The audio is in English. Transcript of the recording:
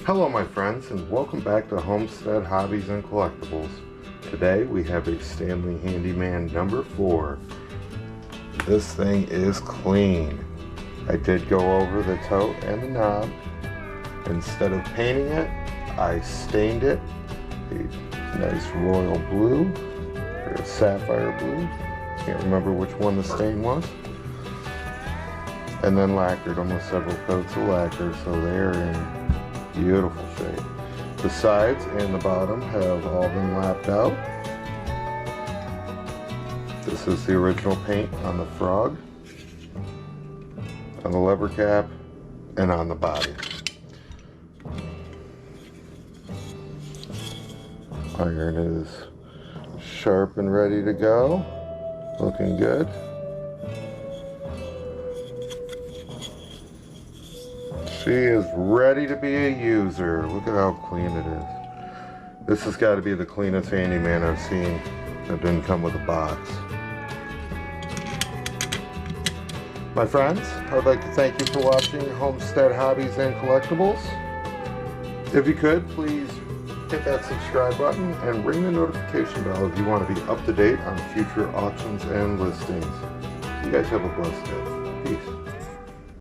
Hello my friends, and welcome back to Homestead Hobbies and Collectibles. Today we have a Stanley Handyman number 4. This thing is clean. I did go over the tote and the knob. Instead of painting it, I stained it a nice royal blue, or a sapphire blue. Can't remember which one the stain was. And then lacquered them with several coats of lacquer so they're in beautiful shape. The sides and the bottom have all been lapped out. This is the original paint on the frog, on the lever cap, and on the body. Iron is sharp and ready to go. Looking good. She is ready to be a user. Look at how clean it is. This has got to be the cleanest handyman I've seen that didn't come with a box. My friends, I'd like to thank you for watching Homestead Hobbies and Collectibles. If you could, please hit that subscribe button and ring the notification bell if you want to be up to date on future auctions and listings. You guys have a blessed day. Peace.